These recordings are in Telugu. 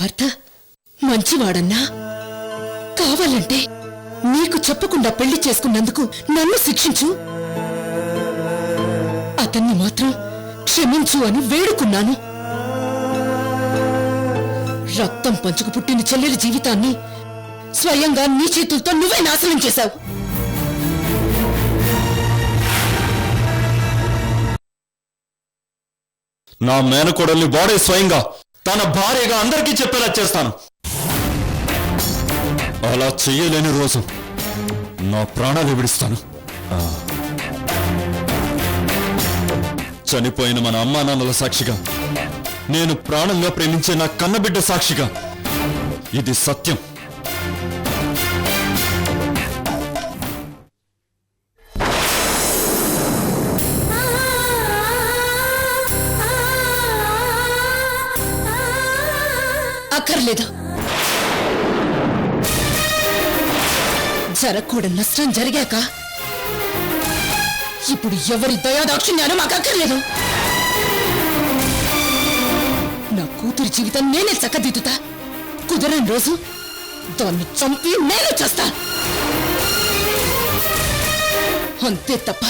భర్త మంచివాడన్నా కావాలంటే నీకు చెప్పకుండా పెళ్లి చేసుకున్నందుకు నన్ను శిక్షించు, అతన్ని మాత్రం క్షమించు అని వేడుకున్నాను. రక్తం పంచుకు పుట్టిన చెల్లెలి జీవితాన్ని స్వయంగా నీ చేతులతో నువ్వే నాశనం చేశావు. నా మేనకోడల్ని వాడే స్వయంగా తన భార్యగా అందరికీ చెప్పేలా చేస్తాను. అలా చెయ్యలేని రోజు నా ప్రాణాలు విడిస్తాను. చనిపోయిన మన అమ్మా నాన్నల సాక్షిగా, నేను ప్రాణంగా ప్రేమించే నా కన్నబిడ్డ సాక్షిగా, ఇది సత్యం. అక్కర్లేదు. జరగకూడని నష్టం జరిగాక ఇప్పుడు ఎవరి దయాదాక్షిణ్యాలు మాకు అక్కర్లేదు. నా కూతురి జీవితం నేనే చక్కదిద్దుతా. కుదరని రోజు దాన్ని చంపి నేను చేస్తా. అంతే తప్ప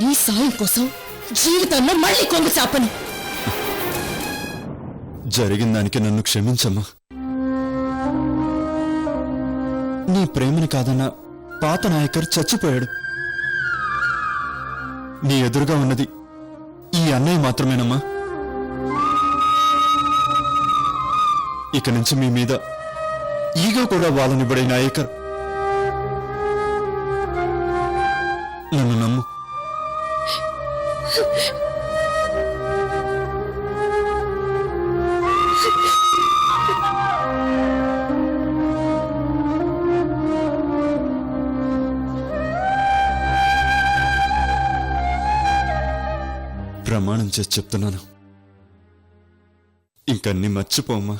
నీ సాయం కోసం జీవితంలో మళ్ళీ కొంగు చాపను. జరిగిన దానికి నన్ను క్షమించమ్మా. నీ ప్రేమని కాదన్న పాత నాయకర్ చచ్చిపోయాడు. నీ ఎదురుగా ఉన్నది ఈ అన్నయ్య మాత్రమేనమ్మా. ఇక నుంచి మీ మీద ఈగో కూడా వాళ్ళనివ్వడే నాయకర్. నన్ను నమ్ము. ప్రమాణం చేసి చెప్తున్నాను, ఇంకన్నీ మర్చిపోమ్మా.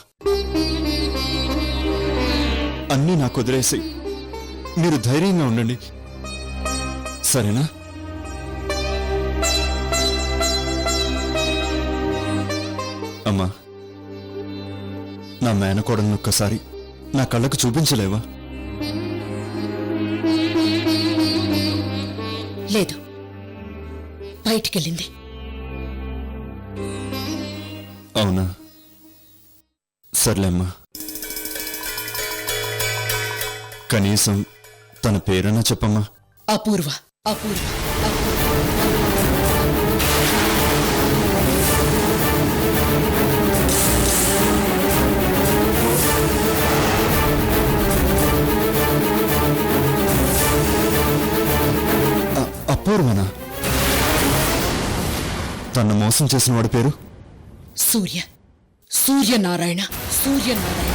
అన్నీ నాకు వదిలేసి మీరు ధైర్యంగా ఉండండి, సరేనా? అమ్మా, నా మేనకోడలను ఒక్కసారి నా కళ్ళకు చూపించలేవా? లేదు, బయటికెళ్ళింది. అవునా? సర్లేమ్మా, కనీసం తన పేరైనా చెప్పమ్మా. అపూర్వ. అపూర్వ. అపూర్వనా? తను మోసం చేసిన వాడి పేరు? సూర్య. సూర్యనారాయణ. సూర్యనారాయణ.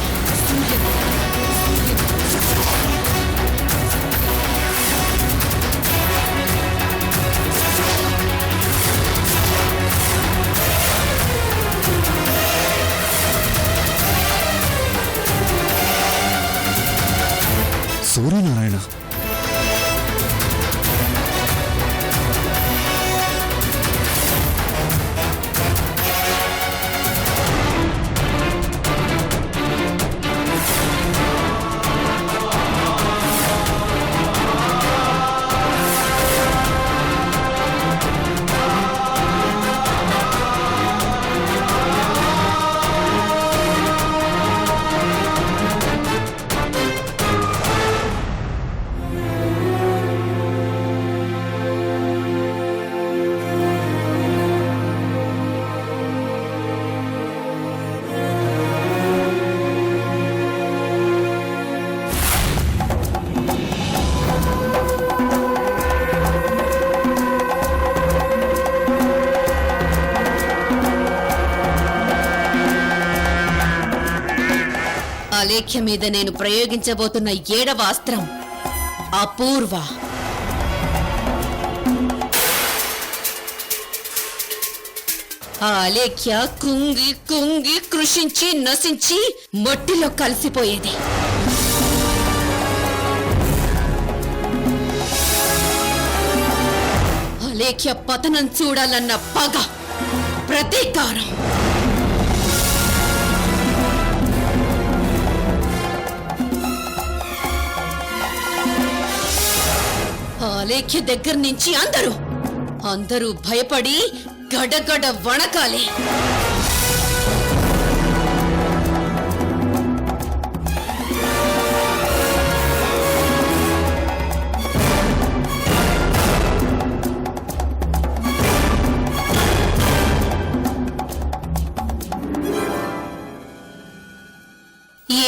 సూర్యనారాయణ. అలేఖ్య మీద నేను ప్రయోగించబోతున్న 7వ అస్త్రం అపూర్వ. ఆ అలేఖ్య కుంగి కుంగి కృషించి నశించి మట్టిలో కలిసిపోయేది. అలేఖ్య పతనం చూడాలన్న పగ, ప్రతీకారం అలేఖ్య దగ్గర నుంచి అందరూ భయపడి గడగడ వణకాలి.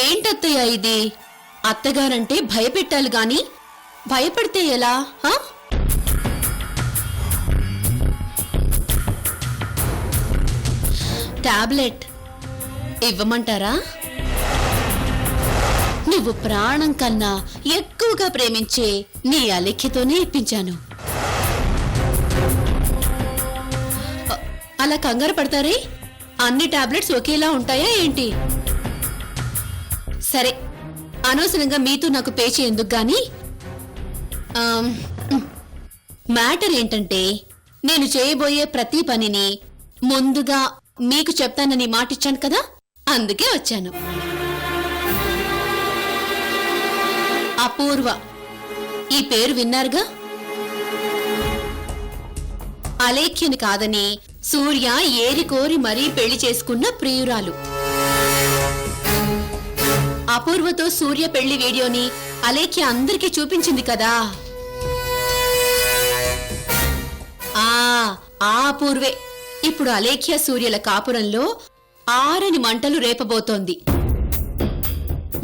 ఏంటత్తయ్య ఇది? అత్తగారంటే భయపెట్టాలి గాని భయపడితే ఎలా? టాబ్లెట్ ఇవ్వమంటారా? నువ్వు ప్రాణం కన్నా ఎక్కువగా ప్రేమించే నీ అలేఖ్యతోనే ఇప్పించాను. అలా కంగారు పడతారే? అన్ని టాబ్లెట్స్ ఒకేలా ఉంటాయా ఏంటి? సరే, అనవసరంగా మీతో నాకు పేచి ఎందుకు గాని మ్యాటర్ ఏంటంటే, నేను చేయబోయే ప్రతి పనిని ముందుగా మీకు చెప్తానని మాటిచ్చాను కదా, అందుకే వచ్చాను. అపూర్వ ఈ పేరు విన్నారుగా? అలేఖ్యని కాదని సూర్య ఏరికోరి మరీ పెళ్లి చేసుకున్న ప్రియురాలు. అపూర్వతో సూర్య పెళ్లి వీడియోని అలేఖ్య అందరికీ చూపించింది కదా. ఆ అపూర్వే ఇప్పుడు అలేఖ్య సూర్యల కాపురంలో ఆరని మంటలు రేపబోతోంది.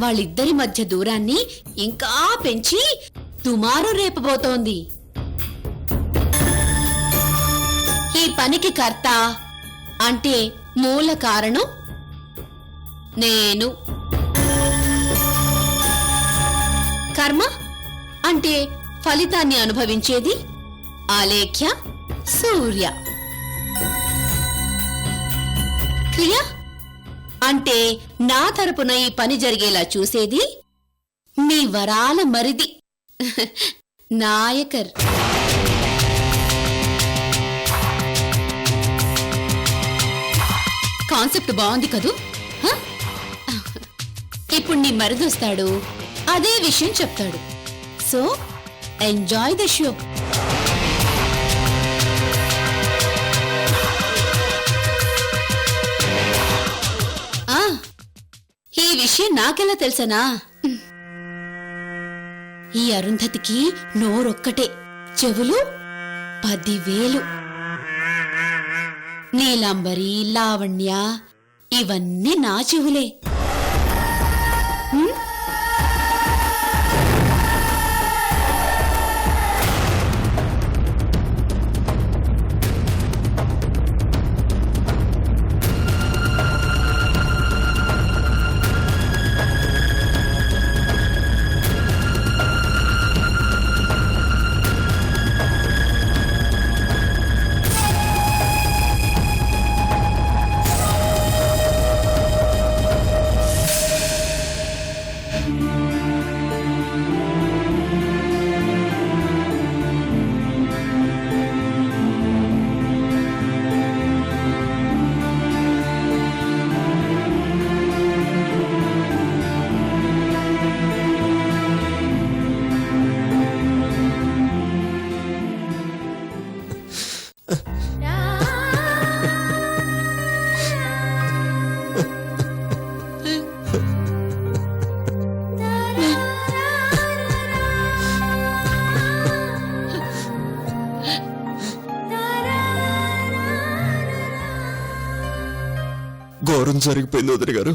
వాళ్ళిద్దరి మధ్య దూరాన్ని ఇంకా పెంచి దుమారం రేపబోతోంది. ఈ పనికి కర్త అంటే మూల కారణం నేను. కర్మ అంటే ఫలితాన్ని అనుభవించేది అలేఖ్య సూర్య. క్రియ అంటే నా తరపున ఈ పని జరిగేలా చూసేది మీ వరాల మరిది నాయకర్. కాన్సెప్ట్ బాగుంది కదూ? ఇప్పుడు నీ మరిదొస్తాడు, అదే విషయం చెప్తాడు. So enjoy the show. ఈ విషయం నాకెలా తెలుసనా? ఈ అరుంధతికి నోరొక్కటే, చెవులు 10,000. నీలాంబరి, లావణ్య ఇవన్నీ నా చెవులే. ఘోరం జరిగిపోయింది వదిన గారు,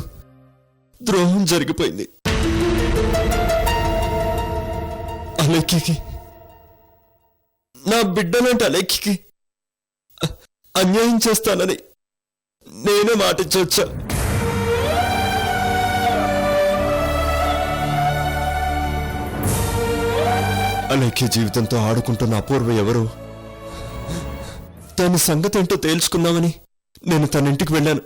ద్రోహం జరిగిపోయింది. అలేఖ్యకి, నా బిడ్డలాంటి అలేఖ్యకి అన్యాయం చేస్తానని నేనే మాటించొచ్చా? అలేఖ్య జీవితంతో ఆడుకుంటున్న అపూర్వ ఎవరు? తన సంగతి ఏంటో తేల్చుకుందామని నేను తన ఇంటికి వెళ్ళాను.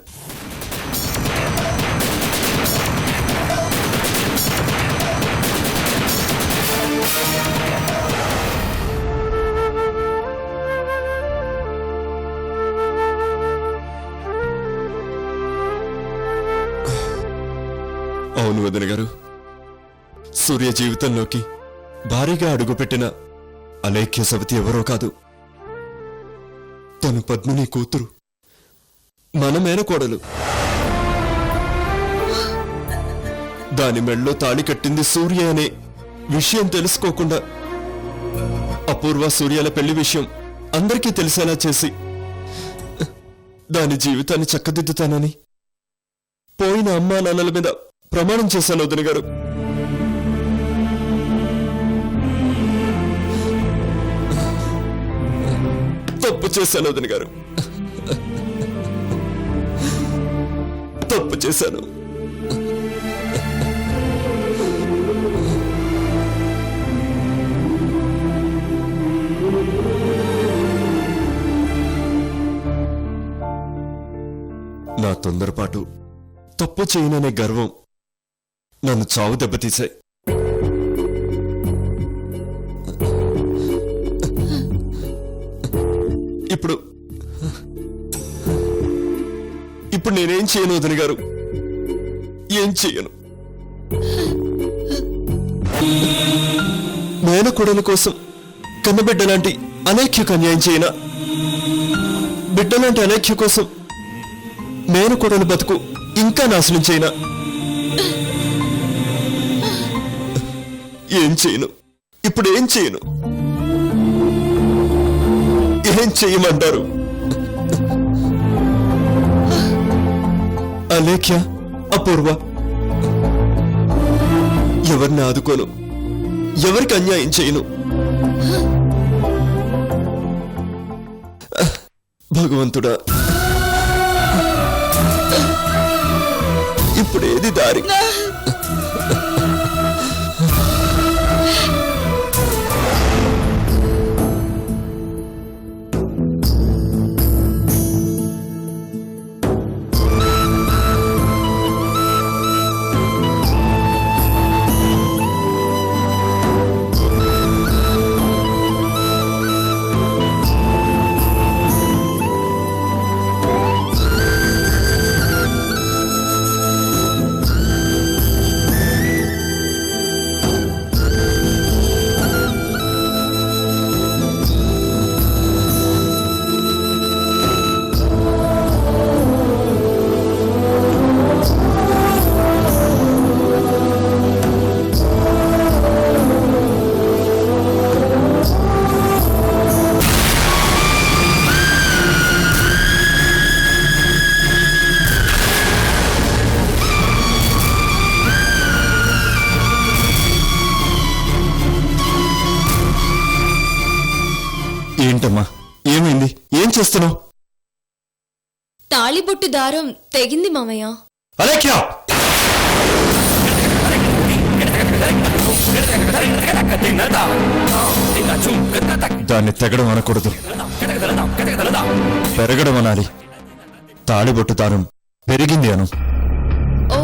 అవును వదిన గారు, సూర్య జీవితంలోకి భారీగా అడుగుపెట్టిన అలేఖ్య సవతి ఎవరో కాదు, తను పద్మిని కూతురు, మన మేనకోడలు. దాని మెళ్ళో తాళి కట్టింది సూర్య అనే విషయం తెలుసుకోకుండా అపూర్వ సూర్యాల పెళ్లి విషయం అందరికీ తెలిసేలా చేసి దాని జీవితాన్ని చక్కదిద్దుతానని పోయిన అమ్మా నాన్నల మీద ప్రమాణం చేశాను వదిన గారు. తప్పు చేశాను వదిన గారు, తప్పు చేశాను. నా తొందరపాటు, తప్పు చేయననే గర్వం నన్ను చావు దెబ్బతీశాయి. ఇప్పుడు ఇప్పుడు నేనేం చేయను వదిన గారు, ఏం చేయను. మేనకోడల కోసం కన్నబిడ్డలాంటి అలేఖ్యకు అన్యాయం చేయనా? బిడ్డలాంటి అలేఖ్య కోసం మేనకోడల బతుకు ఇంకా నాశనం చేయనా? ఏం చేయను, ఇప్పుడు ఏం చేయను. ఏం చేయమంటారు? అలేఖ్య, అపూర్వ ఎవరిని ఆదుకోను, ఎవరికి అన్యాయం చేయను. భగవంతుడా, ఇప్పుడేది దారి? ఏంటమ్మా, ఏమైంది? ఏం చేస్తున్నావు? తాళిబొట్టు దారం తెగింది మామయ్య. అలేఖ్య! దాన్ని తెగడం అనకూడదు, పెరగడం అనాలి. తాళిబొట్టు దారం పెరిగింది అను. ఓ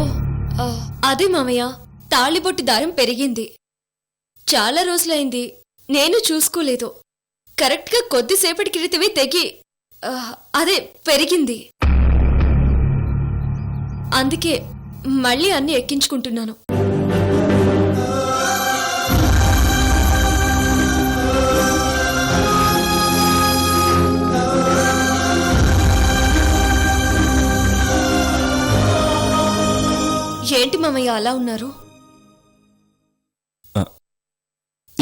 అదే మామయ్య, తాళిబొట్టు దారం పెరిగింది. చాలా రోజులైంది, నేను చూసుకోలేదు. కరెక్ట్గా కొద్దిసేపటి క్రితమే తెగి అదే పెరిగింది. అందుకే మళ్ళీ అన్ని ఎక్కించుకుంటున్నాను. ఏంటి మామయ్య అలా ఉన్నారు?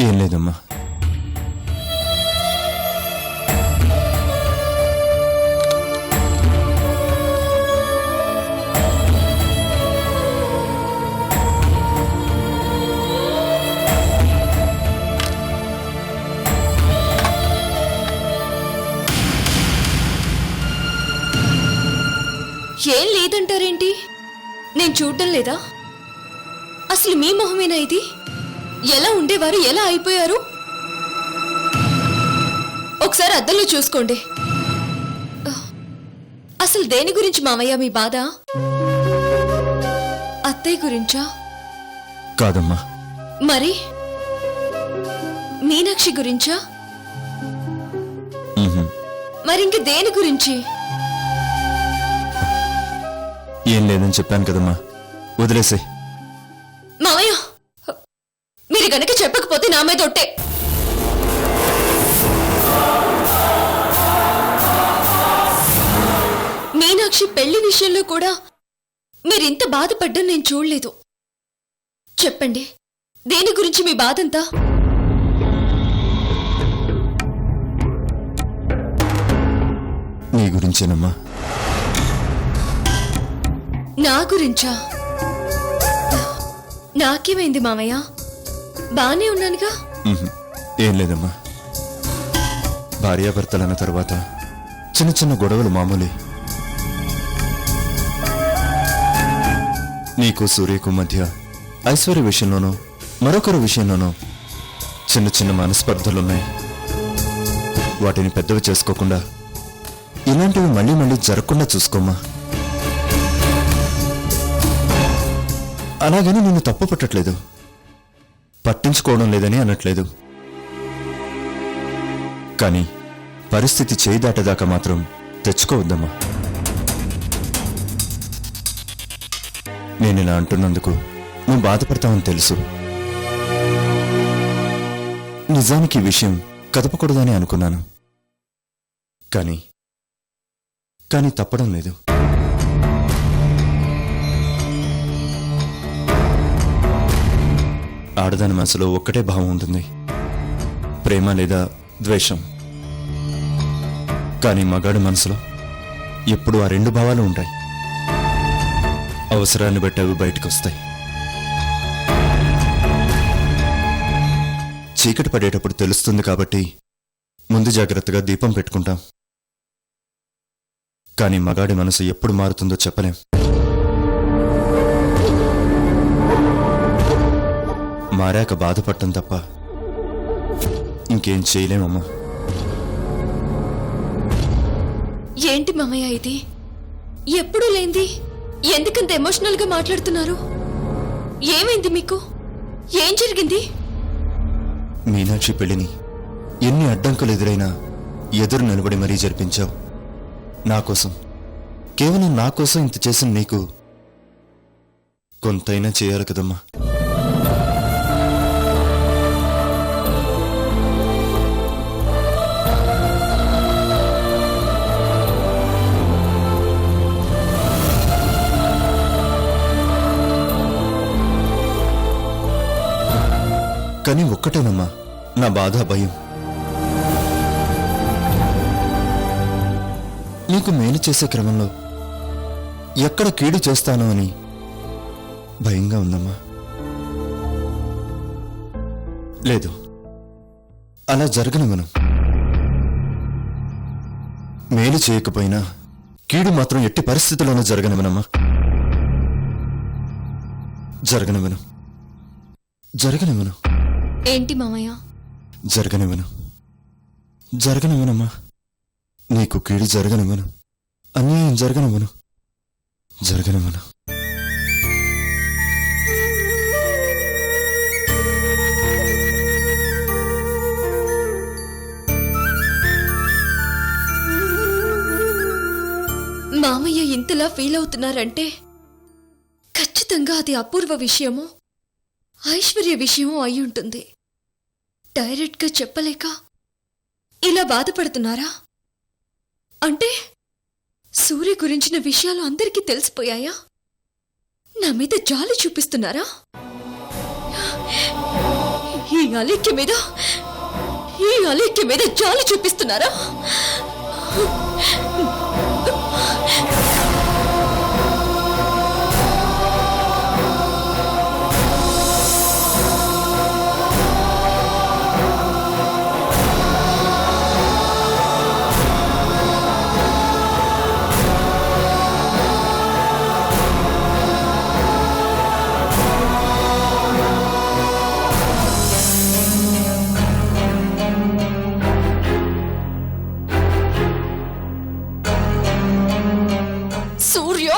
ఏం లేదమ్మా. ఏం లేదంటారేంటి? నేను చూడటం లేదా? అసలు మీ మొహమేనా ఇది? ఎలా ఉండేవారు, ఎలా అయిపోయారు? ఒకసారి అద్దంలో చూసుకోండి. అసలు దేని గురించి మామయ్య మీ బాధ? అత్తయ్య గురించా? కాదమ్మా. మరి మీనాక్షి గురించా? మరింక దేని గురించి? ఏం లేదని చెప్పాను కదమ్మా, వదిలేసే. మామయ్య, మీరు గనక చెప్పకపోతే నా మీద ఒట్టే. మీనాక్షి పెళ్లి విషయంలో కూడా మీరింత బాధపడ్డం నేను చూడలేదు. చెప్పండి, దేని గురించి మీ బాధంతా? నీ గురించేనమ్మా. నా గురించా? నాకేమైంది మామయ్య? బానే ఉన్నానుగా. ఏం లేదమ్మా. భార్యాభర్తలన్న తర్వాత చిన్న చిన్న గొడవలు మామూలే. నీకు సూర్యకు మధ్య ఐశ్వర్య విషయంలోనూ మరొకరి విషయంలోనూ చిన్న చిన్న మనస్పర్ధలున్నాయి. వాటిని పెద్దవి చేసుకోకుండా ఇలాంటివి మళ్ళీ మళ్ళీ జరగకుండా చూసుకోమ్మా. అలాగని నిన్ను తప్పు పట్టట్లేదు, పట్టించుకోవడం లేదని అనట్లేదు. కానీ పరిస్థితి చేయి దాటేదాకా మాత్రం తెచ్చుకోవద్దమ్మా. నేను ఇలా అంటున్నందుకు నువ్వు బాధపడతావని తెలుసు. నిజానికి ఈ విషయం కదపకూడదని అనుకున్నాను. కానీ తప్పడం లేదు. ఆడదాని మనసులో ఒక్కటే భావం ఉంటుంది, ప్రేమ లేదా ద్వేషం. కానీ మగాడి మనసులో ఎప్పుడూ ఆ రెండు భావాలు ఉంటాయి. అవసరాన్ని బట్టి అవి బయటకు వస్తాయి. చీకటి పడేటప్పుడు తెలుస్తుంది కాబట్టి ముందు జాగ్రత్తగా దీపం పెట్టుకుంటాం. కానీ మగాడి మనసు ఎప్పుడు మారుతుందో చెప్పలేం. మారాక బాధపడటం తప్ప ఇంకేం చేయలేమమ్మా. ఏంటి మామయ్య ఇది? ఎప్పుడూ లేంది ఎందుకంత ఎమోషనల్ గా మాట్లాడుతున్నారు? ఏమైంది మీకు? ఏం జరిగింది? మీనాక్షి పెళ్లిని ఎన్ని అడ్డంకులు ఎదురైనా ఎదురు నిలబడి మరీ జరిపించావు. నా కోసం, కేవలం నా కోసం ఇంత చేసిన నీకు కొంతైనా చేయాలి కదమ్మా. కానీ ఒక్కటేనమ్మా నా బాధ, భయం. నీకు మేలు చేసే క్రమంలో ఎక్కడ కీడు చేస్తానో అని భయంగా ఉందమ్మా. లేదు, అలా జరగనివ్వను. మేలు చేయకపోయినా కీడు మాత్రం ఎట్టి పరిస్థితుల్లోనూ జరగనివ్వనమ్మా. జరగనివ్వను. ఏంటి మామయ్య? జరగనివ్వనమ్మా. నీకు కీడు జరగనివ్వను, అన్యాయం జరగనివ్వను. మామయ్య ఇంతలా ఫీల్ అవుతున్నారంటే ఖచ్చితంగా అది అపూర్వ విషయమో ఐశ్వర్య విషయమో అయి ఉంటుంది. డైరెక్ట్ గా చెప్పలేక ఇలా బాధపడుతున్నారా? అంటే సూర్య గురించిన విషయాలు అందరికీ తెలిసిపోయాయా? నా మీద జాలి చూపిస్తున్నారా? ఈ అలేఖ్య మీద జాలి చూపిస్తున్నారా? సూర్య,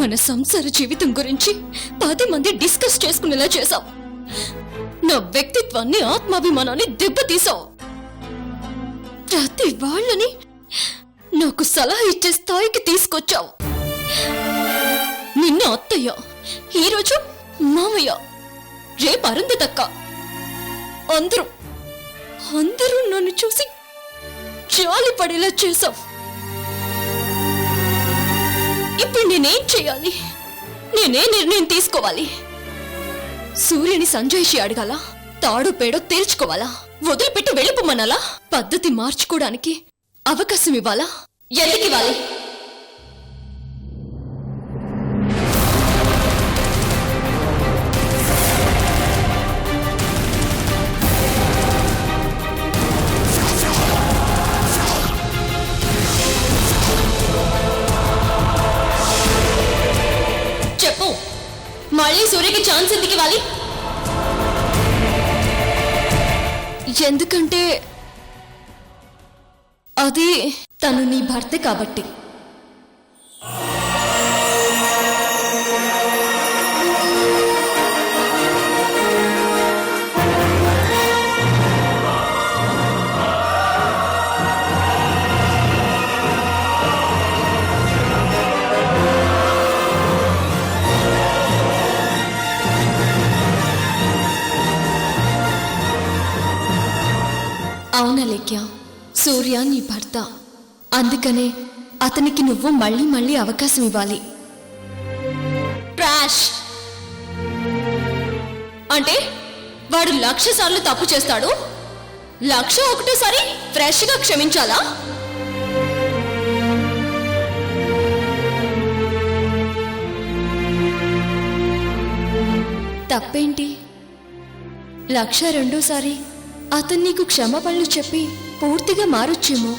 మన సంసార జీవితం గురించి 10 మంది డిస్కస్ చేసుకునేలా చేశావు. నా వ్యక్తిత్వాన్ని, ఆత్మాభిమానాన్ని దెబ్బతీసావు. ప్రతి వాళ్ళని నాకు సలహా ఇచ్చే స్థాయికి తీసుకొచ్చావు. నిన్న అత్తయ్య, ఈరోజు మామయ్య, రేపు అరుంధతక్క, అందరూ నన్ను చూసి జాలి పడేలా చేసావు. ఇప్పుడు నేనేం చేయాలి? నేనే నిర్ణయం తీసుకోవాలి? సూర్యుని సంజయ్షి అడగాల? తాడు పేడో తేల్చుకోవాలా? వదిలిపెట్టి వెళ్ళిపోమనాలా? పద్ధతి మార్చుకోవడానికి అవకాశం ఇవ్వాలా? ఎందుకివ్వాలి? చెప్పు, మళ్ళీ సూర్యకి ఛాన్స్ ఎందుకు ఇవ్వాలి? ఎందుకంటే అది తను నీ భర్త కాబట్టి. అవునా లేఖ్య, సూర్య నీ భర్త. అందుకనే అతనికి నువ్వు మళ్ళీ మళ్ళీ అవకాశం ఇవ్వాలి. ట్రాష్ అంటే వాడు 1,00,000 సార్లు తప్పు చేస్తాడు, 1,01 సారి ఫ్రెష్ గా క్షమించాలా? తప్పేంటి? 1,02 సారి అతను నీకు క్షమాపణలు చెప్పి పూర్తిగా మారొచ్చేమో.